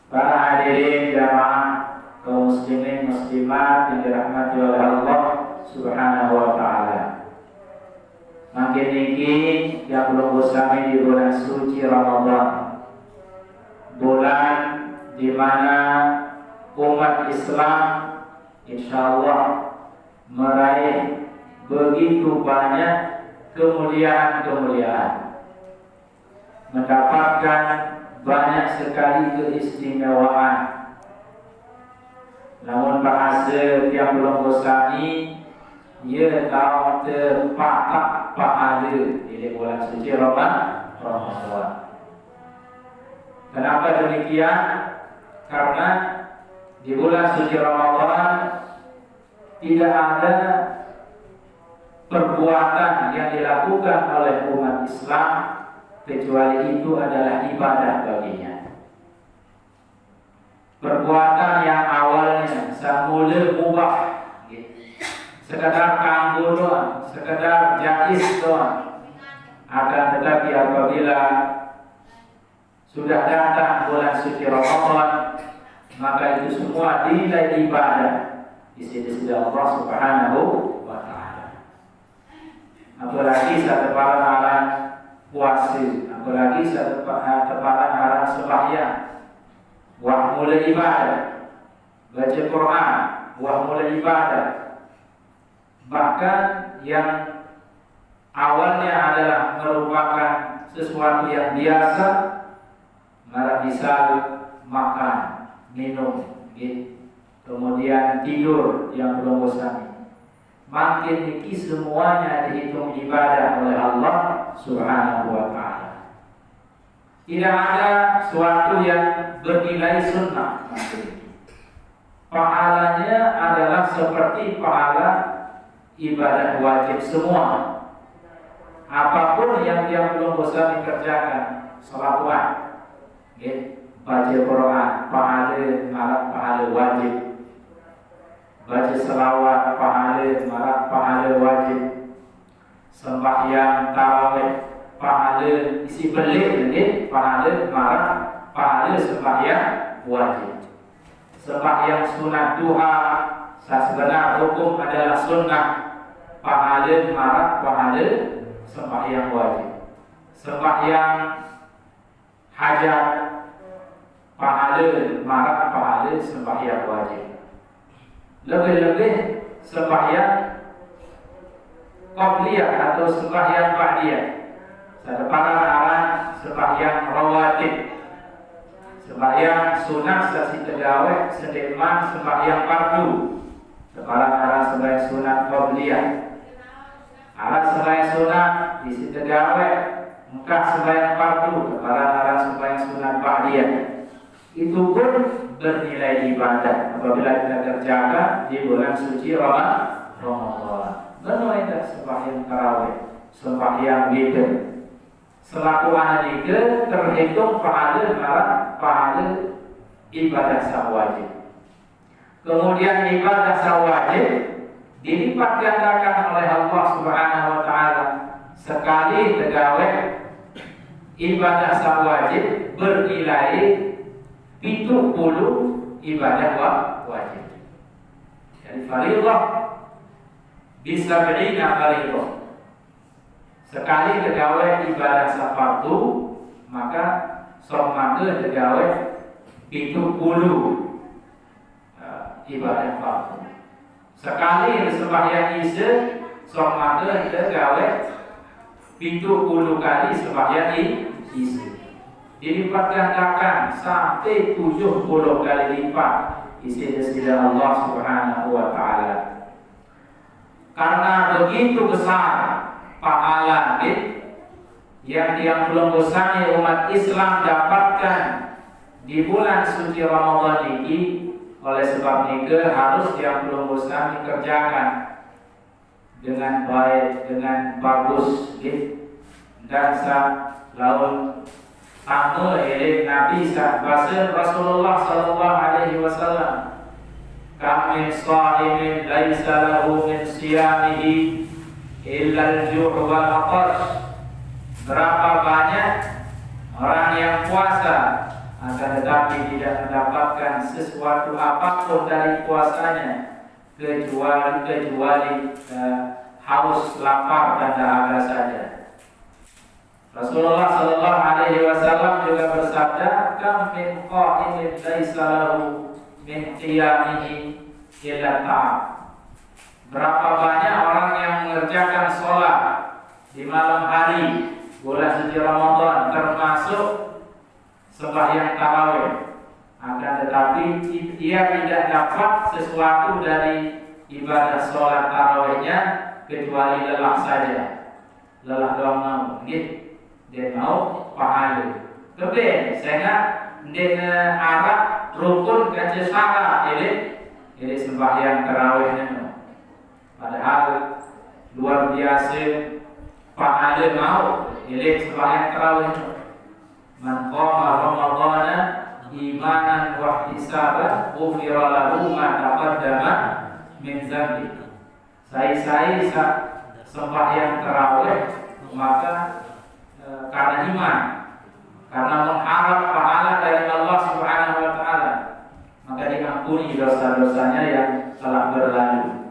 Para hadirin jamaah kaum muslimin muslimat yang dirahmati oleh Allah Subhanahu wa taala. Makin niki yang belum bersami di bulan suci Ramadan. Bulan di mana umat Islam insyaallah meraih begitu banyak kemuliaan-kemuliaan. Mendapatkan banyak sekali keistimewaan. Namun bahasa yang belum bersani, ia tahu terpatak pahala di bulan suci Ramadan. Kenapa demikian? Karena di bulan suci Ramadan tidak ada perbuatan yang dilakukan oleh umat Islam kecuali itu adalah ibadah baginya. Perbuatan yang awalnya semula mubah, sekadar kanggo doang, sekadar jaiz doang, akan tetapi apabila sudah datang bulan suci Ramadan, maka itu semua dinilai ibadah di sisi Allah Subhanahu wa taala. Apalagi satu paran puasa, apalagi satu paran sembahyang, wah mulai ibadah, baca Quran, wah mulai ibadah. Bahkan yang awalnya adalah merupakan sesuatu yang biasa, misal makan, minum, kemudian tidur yang belum bosan. Makin niki semuanya dihitung ibadah oleh Allah Subhanahu wa taala. Tidak ada suatu yang bernilai sunnah. Pahalanya adalah seperti pahala ibadah wajib semua. Apapun yang belum bosan dikerjakan, sholawat, baca Quran, pahala wajib. Baca selawat, pahala wajib. Sembahyang tarawih, pahala isi belik, pahala sembahyang wajib. Sembahyang sunat duha, sebenarnya hukum adalah sunnah, pahala sembahyang wajib. Sembahyang hajat, pahala sembahyang wajib. Lebih-lebih sembahyang qabliyah atau sembahyang ba'diyah. Satu paran sembahyang rawatib, sembahyang sunat sasi tegawai sedeman sembahyang fardu. Separan sembahyang sunat qabliyah. Alat sembahyang sunat di situ tegawai muka sembahyang fardu. Separan sembahyang sunat ba'diyah. Itu pun bernilai ibadah apabila kita kerjakan di bulan suci Ramadan. Benar itu sembahyang tarawih, sembahyang witir. Selaku ahli terhitung pahala ibadah sah wajib. Kemudian ibadah sah wajib dilipat gandakan oleh Allah Subhanahu wa taala. Sekali tegawai ibadah sah wajib bernilai 70 ibadah wajib. Jadi fardhu bisa berinya fardhu. Sekali tegawai ibadah fardu, maka somake tegawai 70 ibadah fardu. Sekali sembahyang isya, somake tegawai 70 kali sembahyang isya. Dilipat gandakan sampai 70 kali lipat isi Allah Subhanahu wa taala. Karena begitu besar pahala yang belum bosannya umat Islam dapatkan di bulan suci Ramadan ini, oleh sebab itu harus yang belum bosan dikerjakan dengan baik, dengan bagus, dan laun tamu Nabi bahasa Rasulullah sallallahu alaihi wasallam, kam min sha'imin laisa lahu min siyamihi illa al-ju' wal 'atash. Berapa banyak orang yang puasa akan tetapi tidak mendapatkan sesuatu apapun dari puasanya kecuali haus, lapar dan dahaga saja. Rasulullah sallallahu alaihi wasallam juga bersabda, "Kam min qa'imin laisa lahu min qiyamihi illa ta'am." Berapa banyak orang yang mengerjakan sholat di malam hari bulan suci Ramadan, termasuk sembahyang tarawih, akan tetapi ia tidak dapat sesuatu dari ibadah sholat tarawihnya kecuali lelah saja, lelah doang mau, gitu. Dia mau pahala. Kemudian saya dengan Arab rukun kaca syarat ini sembahyang tarawihnya. Padahal luar biasa pahala mau ini sembahyang tarawihnya. Man qama Ramadhana imanan wa ihtisaban ghufira lahu ma taqaddama min dzambi. Saya sembahyang tarawih maka karena iman, karena mengharap pahala dari Allah Subhanahu wa taala, maka diampuni dosa-dosanya yang telah berlalu.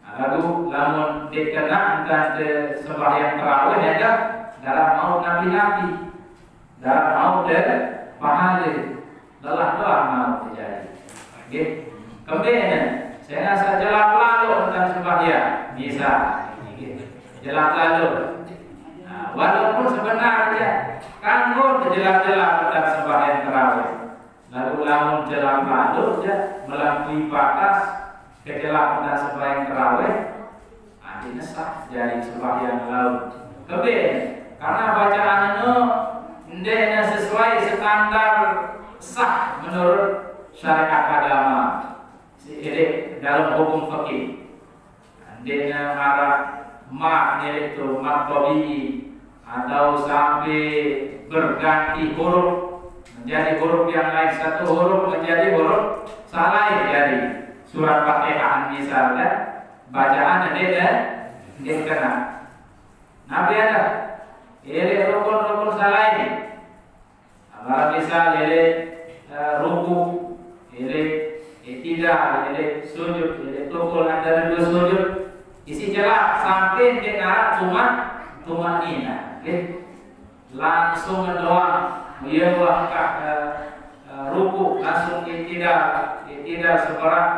Lalu lamun dikena entah sembahyang tarawih ya kan, darah mau nabi-nabi, darah mau pahala, lelah doa mau terjadi. Gitu. Kemudian saya rasa jelas lalu tentang sembahyang, bisa, jelas lalu. Walaupun sebenarnya kanggo jelas-jelas tentang sembahyang tarawih, lalu lamun jelas lalu melampaui batas kejelasan tentang sembahyang tarawih, ini sah jadi sembahyang lalu. Kemudian karena bacaan itu ndeknya sesuai standar sah menurut syariat agama, ini dalam hukum fikih, ndeknya marah mak itu mak tabii atau sampai berganti huruf menjadi huruf yang lain, satu huruf menjadi huruf salah, jadi surat Fatihah misalnya bacaan dia kena. Nabi ada ini rukun salah ini. Kalau misal ini ruku, ini tidak, ini sujud, ini tukul antara dua sujud, isi jelas sampai dengar cuma nina. Langsung mendoa, menyembah ruku, langsung tidak sebarang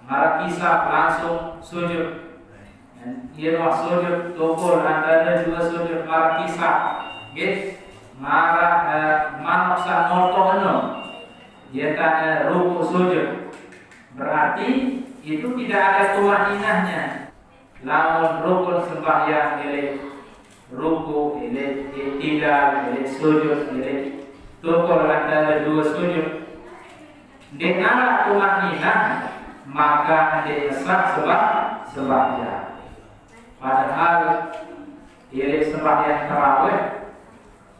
marah kisah, langsung sujud. Ia sujud tukul antara dua sujud marah kisah, marah manoksa notono, dia tak ruku sujud. Berarti itu tidak ada tumaninahnya. Lamun rukun sembahyang ini ruku, ini tidak, ini sujud, ini tukul antara dua sujud. Dengan tumaninah maka dia sah sembahyang. Padahal ini sembahyang tarawih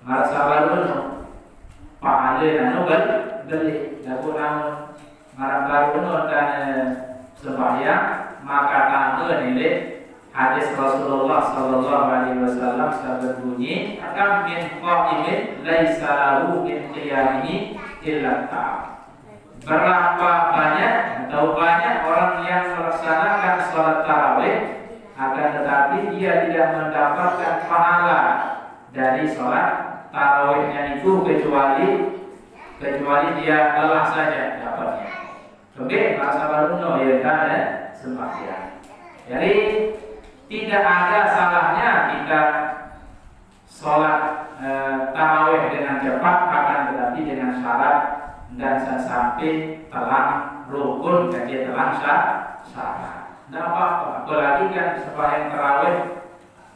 merasa baru pahala anu beli lagu namun marah baru dan sembahyang maka tahu ini hadis Rasulullah sallallahu alaihi wasallam berbunyi, "Kam min qa'imin laisa lahu min qiyamihi illa ta'am." Berapa banyak atau banyak orang yang melaksanakan salat tarawih akan tetapi dia tidak mendapatkan pahala dari salat tarawihnya itu kecuali dia lelah saja dapatnya. Oke, bahasa baru ya kan sembahyang. Jadi tidak ada salahnya kita sholat tarawih dengan cepat, akan tetapi dengan syarat dan sampai telah rukun dan dia telah syarat. Tidak apa-apa, apalagi kan sembahyang tarawih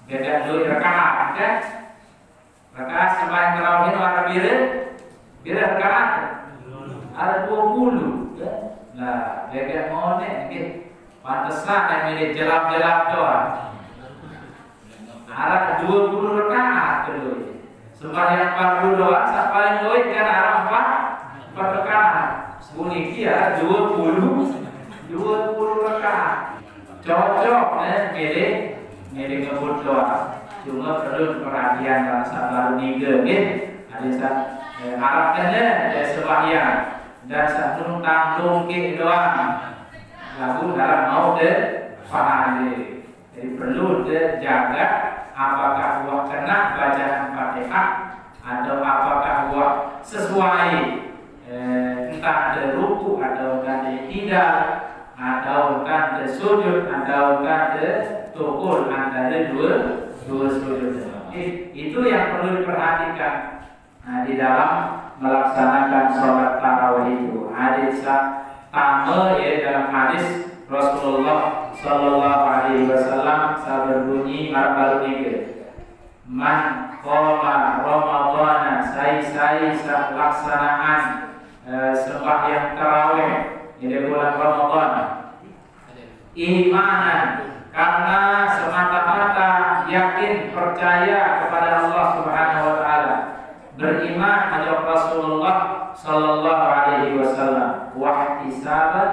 beda 2 rakaat kan? Rakaat sembahyang tarawih itu ada bila rakaat ada 20 ya? Nah, beda monek gitu. Pantesan yang milih jelap-jelap doang. Arah 20 rakaat dulu. Sembahyang fardu doang, paling luwih kan arah 4 rakaat. Bunyi kia 20 rakaat. Cocok milih ngebut doang. Cuma perlu perhatian rasa baru 3 gitu. Ada harapnya sembahyang dan satu tanggung ke doang lagu dalam mau pahala. Jadi perlu jaga apakah buah kena bacaan Fatihah atau apakah buah sesuai entah ruku atau tidak atau sujud atau tukul antara dua sujud. Itu yang perlu diperhatikan di dalam melaksanakan sholat tarawih itu. Hadis pertama dalam hadis Rasulullah Sallallahu Alaihi Wasallam berbunyi baru man qoma Ramadana sai laksanaan sembahyang tarawih di bulan Ramadan imanan karena semata-mata yakin percaya kepada Allah Subhanahu wa taala, beriman kepada Rasulullah Sallallahu Alaihi Wasallam, wahtisaban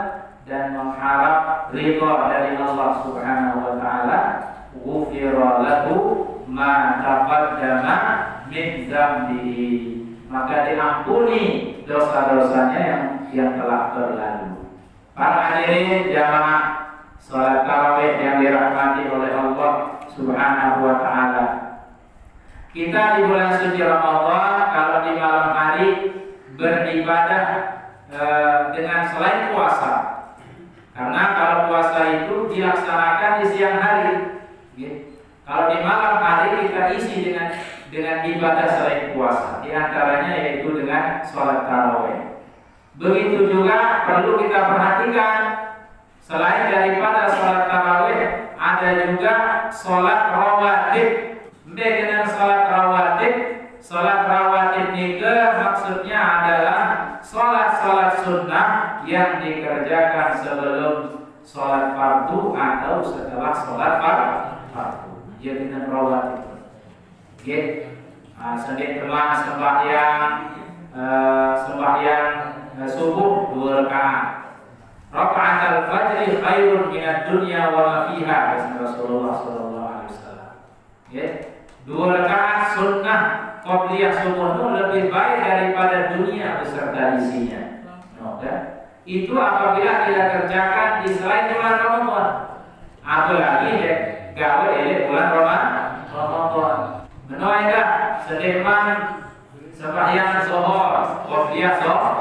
dan mengharap ridha dari Allah Subhanahu wa taala, ghufira lahu ma taqaddama min dzambihi, maka diampuni dosa-dosanya yang telah berlalu. Para hadirin jamaah salat tarawih yang dirahmati oleh Allah Subhanahu wa taala. Kita di bulan suci Ramadan kalau di malam hari beribadah dengan selain puasa. Karena kalau puasa itu dilaksanakan di siang hari. Kalau di malam hari kita isi dengan ibadah selain puasa. Di antaranya yaitu dengan sholat tarawih. Begitu juga perlu kita perhatikan, selain daripada sholat tarawih, ada juga sholat rawatib. Dengan sholat rawatib, sholat rawatib juga maksudnya adalah sholat sunnah yang dikerjakan sebelum sholat fardu atau setelah sholat fardu. Dia dengan rawatib. Sedih telah sembahyang subuh 2 rakaat. Rakaat al-fajr khairun minad dunya wa ma fiha, kata Rasulullah sallallahu alaihi wasallam. 2 rakaat sunnah qabliyah subuh itu lebih baik daripada dunia beserta isinya. Itu apabila kita kerjakan di selain bulan Ramadan. Apalagi gawe bulan Ramadan. Menaikah sedeman sembahyang zuhur, qabliyah zuhur.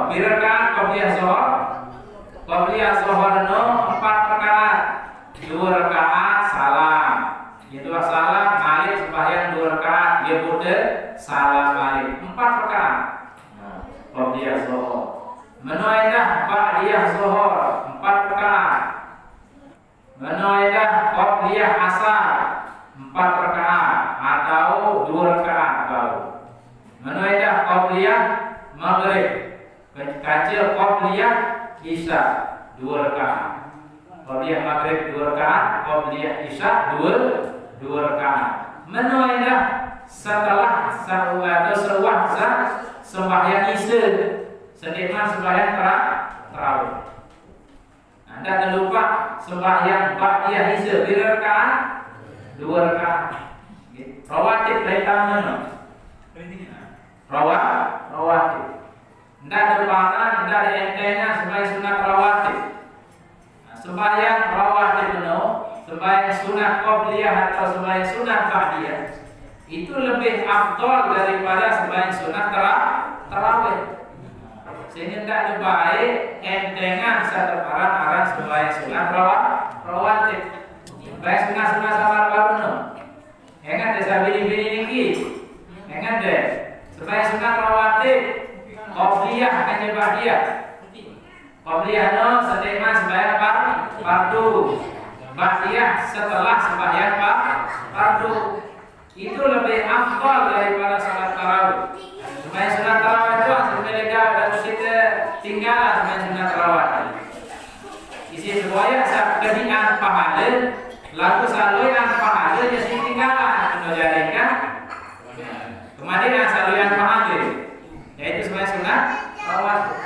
Birakan qabliyah zuhur. Qabliyah zuhur no 4 rakaat. 2 rakaat salam. Itulah salam balik sembahyang 2 rakaat, dia bude salam balik 4 rakaat. Qabliyah zuhur. Menaikah ba'diyah zuhur 4 rakaat. Menaikah qabliyah asar 4 rakaat atau 2 rakaat baru. Menaikah qabliyah maghrib, kecil qabliyah isya 2 rakaat. Qabliyah maghrib 2 rakaat, qabliyah isya 2 rakaat. Menaikah setelah seruah sembahyang isya, sedemikian sembahyang tarawih. Anda terlupa sembahyang ba'diyah isya berapa rakaat? 2 rakaat. Rawatib pertama. Rawatib. Anda terlupakan, Anda ada entengnya sembahyang sunat rawatib. Sembahyang rawatib itu, sembahyang sunat qabliyah atau sembahyang sunat ba'diyah, itu lebih afdal daripada sembahyang sunat tarawih. Sehingga tidak ada baik entengan satu aran sembahyang sunat rawatib. Sembahyang sunat sama baru no. Ingat deh sabili-bili niki. Ingat deh sembahyang sunat rawatib qabliyah hanya ba'diyah. Qabliyah no sedema sembahyang fardu. Ba'diyah setelah sembahyang fardu. Itu lebih afdal daripada salat tarawih. Sembahyang sunat tarawih itu sebenarnya dan kita tinggal sembahyang sunat tarawih. Isi semuanya sekedian pahala, lalu saluran pahala jadi tinggalan menjadikan kemudian saluran pahala, yaitu sembahyang sunat tarawih.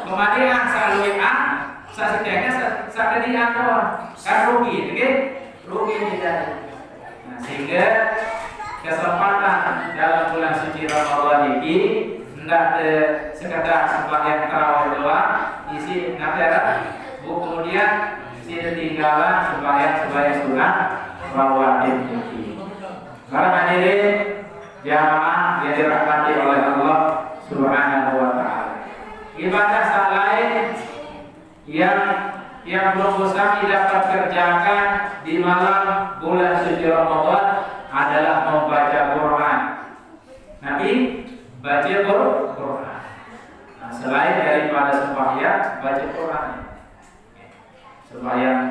Kemudian saluran sesetengahnya sekedian doang, kan rugi, rugi tidak. Sehingga kesempatan dalam bulan suci Ramadan ini hendak sekedar sembahyang tarawih doang isi nafila kemudian isi ketinggalan sembahyang sunat rawatib ini. Para hadirin jamaah yang dirahmati oleh Allah Subhanahu wa taala. Ibadah lain yang belum bisa dapat kerjakan di malam bulan suci Ramadan adalah membaca Quran. Nabi baca Quran. Nah, selain daripada sembahyang, baca Quran. Sembahyang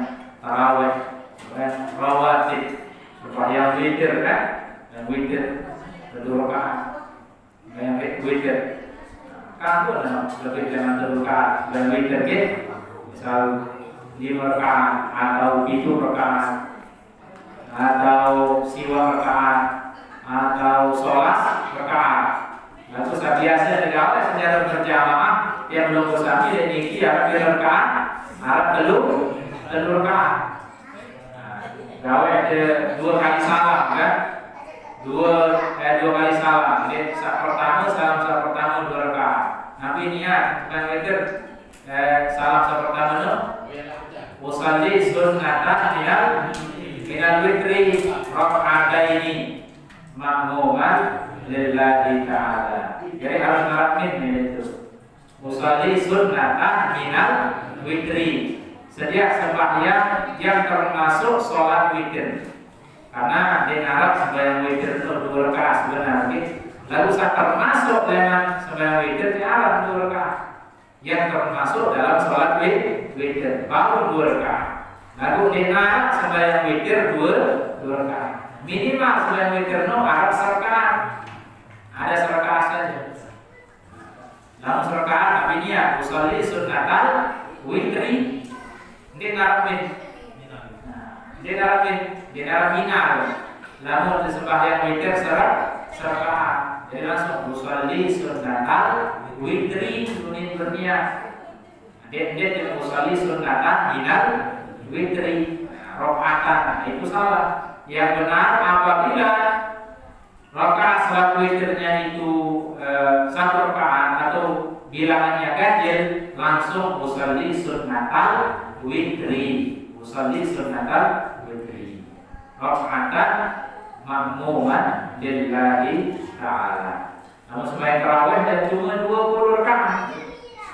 tarawih, sembahyang rawatib, sembahyang witir kan? Dan witir 2 rakaat. Sembahyang witir. Kamu lebih dengan 2 rakaat. Dan witir gitu. Misal 5 rakaat atau 7 rakaat atau siwa rakaat atau sholat rakaat. Lalu biasa negara sejarah berjamaah yang belum bersami dan ini harap 2 rakaat, harap belum 2 rakaat. Gawe 2 kali salam kan? 2 kali salam. Jadi salam pertama 2 rakaat. Nabi niat kan itu salam pertama no. Usalli sunnatan minal witri raka'ataini ma'muman lillahi ta'ala. Jadi harus nerapin itu. Usalli sunnatan minal witri. Setiap sembahyang yang termasuk sholat witir. Karena di Arab sembahyang witir itu 2 rakaat sebenarnya. Lalu saat termasuk dengan sembahyang witir di Arab 2 rakaat. Yang termasuk dalam sholat witir baru 2 rakaat. Lalu di Arab sembahyang witir 2 rakaat. Minimal sembahyang witir Arab serakaat. Ada serakaat saja. Lalu serakaat tapi niat usolli sunnatan witri. Dia narapin, dia narapinal. Lalu sembahyang witir serakaat. Jadi langsung usolli sunnatan witri sunin berniat. Dia tidak usolli sunnatan minal witri rakaatan. Itu salah. Yang benar apabila rakaat salat witirnya itu 1 rakaat atau bilangannya ganjil, langsung usolli sunnatan witri. Usolli sunnatan witri. Rakaatan ma'muman lillahi ta'ala. Namun sembahyang tarawih dan cuma 20 rakaat.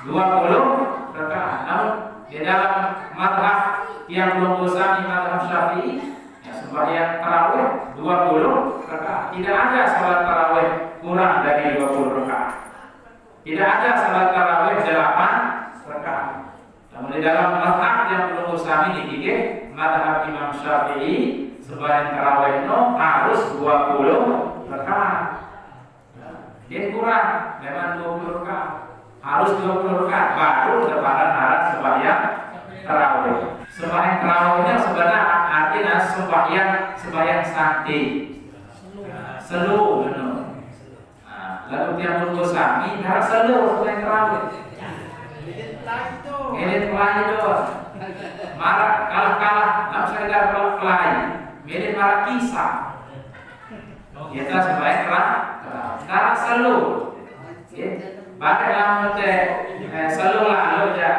20 rakaat. Namun di dalam mazhab yang belum bersami mazhab Syafi'i, sembahyang tarawih 20 rakaat. Tidak ada salat tarawih kurang dari 20 rakaat. Tidak ada salat tarawih 8 rakaat. Namun di dalam mazhab yang belum bersami dikit, mazhab Imam Syafi'i, sembahyang tarawih harus 20 rakaat. Dia kurang, memang 20 rakaat. Harus 20 rakaat baru lebaran harap sembahyang tarawih. Sembahyang tarawihnya sebenarnya artinya sembahyang santai. Selu benar. Lalu dia bersami harap selu sembahyang tarawih. Elit pelai doang. Marah kalah, lalu saya pelai. Elit marah kisah. Kita sembahyang tarawih selu. Pakai lamun selu lalu aja.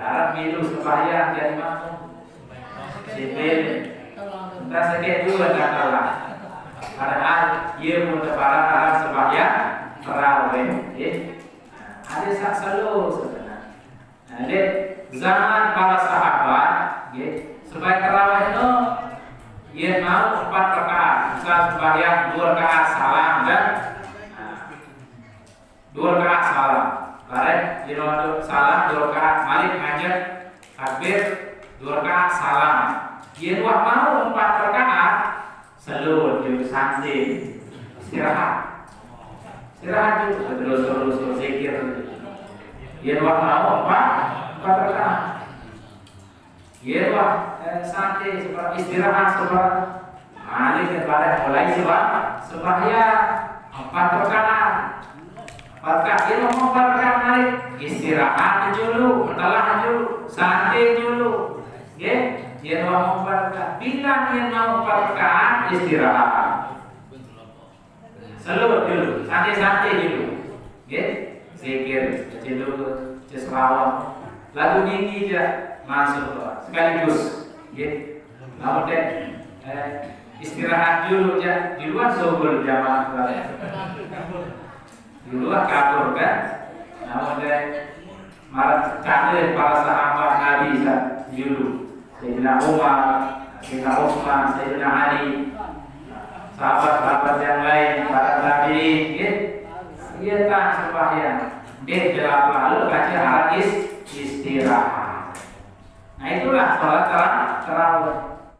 Harap milu sembahyang jadi makmum. Sipil. Entah sedikit juga tak kalah. Padahal ia pun lebaran harap sembahyang tarawih. Ada sak selu sebenarnya. Jadi zaman para sahabat, sembahyang tarawih itu ia mau 4 rakaat. Misal sembahyang 2 rakaat salam dan 2 rakaat salam. Bareng di nomor salam 2 rakaat malik ngajak takbir 2 rakaat salam. Ia mau 4 rakaat seluruh di santai istirahat juga terus zikir. Ia mau 4 rakaat. Ia santai seperti istirahat seperti malik bareng mulai sembahyang 4 rakaat. Maka dia mau balik istirahat dulu, mentelah dulu, santai dulu. Dia mau balik. Bila dia mau balik istirahat, Selalu dulu, santai-santai dulu. Nggih, zikir, dulu, selawat. Lagu tinggi aja masuk sekaligus. Nggih. Kemudian istirahat dulu ya di luar zuhur jamaah. Di luar kabur kan. Kemudian malah cari para sahabat Nabi dulu. Sayyidina Umar, Sayyidina Utsman, Sayyidina Ali, sahabat-sahabat yang lain, para tabi'in, iya kan sembahyang. Dia gelap lalu baca hadis istirahat. Nah itulah sholat tarawih.